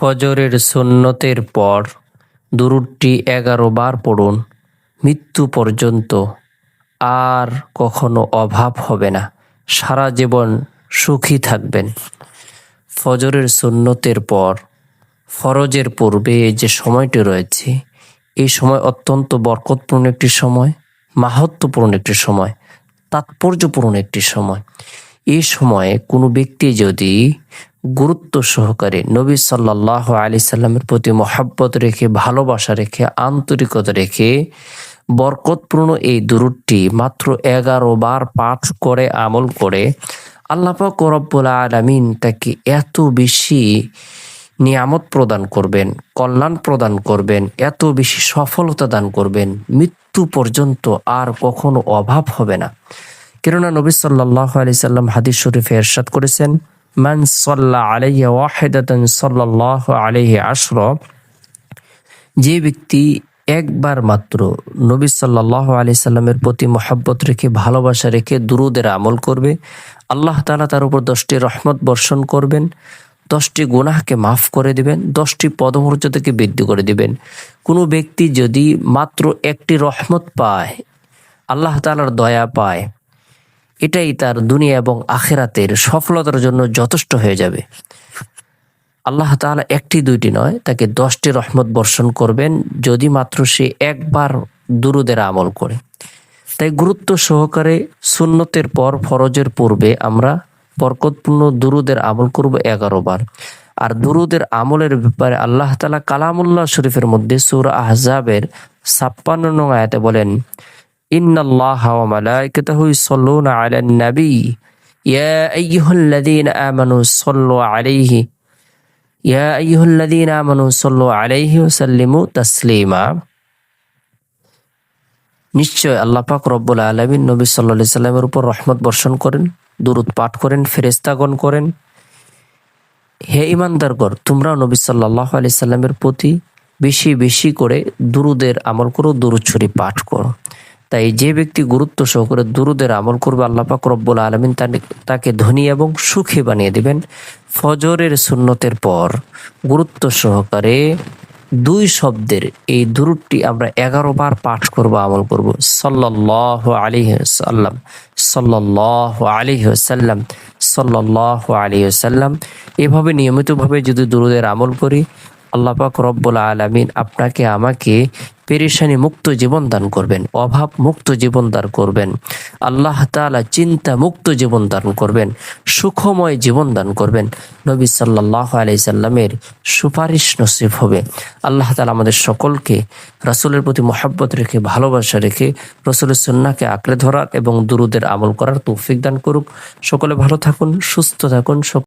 ফজরের সুন্নতের পর দুরূদটি 11 বার পড়ুন। মৃত্যু পর্যন্ত আর কখনো অভাব হবে না। সারা জীবন সুখী থাকবেন। ফজরের সুন্নতের পর ফরজের পূর্বে যে সময়টি রয়েছে, এই সময় অত্যন্ত বরকতপূর্ণ একটি সময়, মাহাত্ম্যপূর্ণ একটি সময়, তাৎপর্যপূর্ণ একটি সময়। এই সময়ে কোনো ব্যক্তি যদি গুরুত্ব সহকারে নবী সাল্লাল্লাহু আলাইহি সাল্লামের প্রতি মহব্বত রেখে, ভালোবাসা রেখে, আন্তরিকতা রেখে বরকতপূর্ণ এই দুরূদটি মাত্র 11 বার পাঠ করে আমল করে আল্লাহ পাক রব্বুল আলামিন তাকে এত বেশি নিয়ামত প্রদান করবেন, কল্যাণ প্রদান করবেন, এত বেশি সফলতা দান করবেন, মৃত্যু পর্যন্ত আর কখনো অভাব হবে না। কেননা নবী সাল্লাল্লাহু আলাইহি সাল্লাম হাদিস শরীফে ইরশাদ করেছেন, মান সাল্লা আলাইহি ওয়াহিদাতান সাল্লাল্লাহু আলাইহি আশরা, যে ব্যক্তি একবার মাত্র নবী সাল্লাল্লাহু আলাইহি সাল্লামের প্রতি মহব্বত রেখে, ভালোবাসা রেখে দুরূদের আমল করবে, আল্লাহ তাআলা তার উপর 10টি রহমত বর্ষণ করবেন, 10টি গুনাহকে মাফ করে দিবেন, 10টি পদমর্যাদাকে বৃদ্ধি করে দিবেন। কোনো ব্যক্তি যদি মাত্র একটি রহমত পায়, আল্লাহ তাআলার দয়া পায়, এটাই তার দুনিয়া এবং আখিরাতের সফলতার জন্য যথেষ্ট হয়ে যাবে। আল্লাহ তাআলা একটি দুইটি নয়, তাকে 10টি রহমত বর্ষণ করবেন যদি মাত্র সে একবার দুরূদের আমল করে। তাই গুরুত্ব সহকারে সুন্নতের পর ফরজের পূর্বে আমরা বরকতপূর্ণ দুরূদের আমল করব 11 বার। আর দুরূদের আমলের ব্যাপারে আল্লাহ তাআলা কালামুল্লাহ শরীফের মধ্যে সূরা আহজাবের 56 নং আয়াতে বলেন, ইন্নাল্লাহা ওয়া মালাইকাতাহু ইউসাল্লুনা আলান নবী ইয়া আইয়ুহাল্লাযীনা আমানু সাল্লু আলাইহি ইয়া আইয়ুহাল্লাযীনা আমানু সাল্লু আলাইহি ওয়া সাল্লিমু তাসলিমা। নিশ্চয় আল্লাহ পাক রব্বুল আলামিন নবী সাল্লাল্লাহু আলাইহি সাল্লামের উপর রহমত বর্ষণ করেন, দুরূদ পাঠ করেন, ফেরেশতাগণ করেন। হে ঈমানদারগণ, তোমরাও নবী সাল্লাল্লাহু আলাইহি সাল্লামের প্রতি বেশি বেশি করে দুরূদের আমল করো, দুরূদ শরীফ পাঠ করো। তাই যে ব্যক্তি গুরুত্ব সহকারে দুরূদের আমল করবে, আল্লাহ পাক রব্বুল আলামিন তাকে ধনী এবং সুখী বানিয়ে দিবেন। ফজরের সুন্নতের পর গুরুত্ব সহকারে 2 শব্দের এই দুরূদটি আমরা 11 বার পাঠ করব, আমল করব। সাল্লাল্লাহু আলাইহি ওয়াসাল্লাম, সাল্লাল্লাহু আলাইহি ওয়াসাল্লাম, সাল্লাল্লাহু আলাইহি ওয়াসাল্লাম। এভাবে নিয়মিতভাবে যদি দুরূদের আমল করি, আল্লাহ পাক রব্বুল আলামিন আপনাকে আমাকে পেরেশানি মুক্ত জীবন দান করবেন, অভাব মুক্ত জীবন দান করবেন। আল্লাহ তাআলা চিন্তা মুক্ত জীবন দান করবেন, সুখময় জীবন দান করবেন। নবী সাল্লাল্লাহু আলাইহি সাল্লামের সুপারিশ নসিব হবে। আল্লাহ তাআলা আমাদের সকলকে রাসূলের প্রতি মহব্বত রেখে, ভালোবাসা রেখে রাসূলের সুন্নাহকে আঁকড়ে ধরার এবং দুরূদের আমল করার তৌফিক দান করুক। সকলে ভালো থাকুন, সুস্থ থাকুন।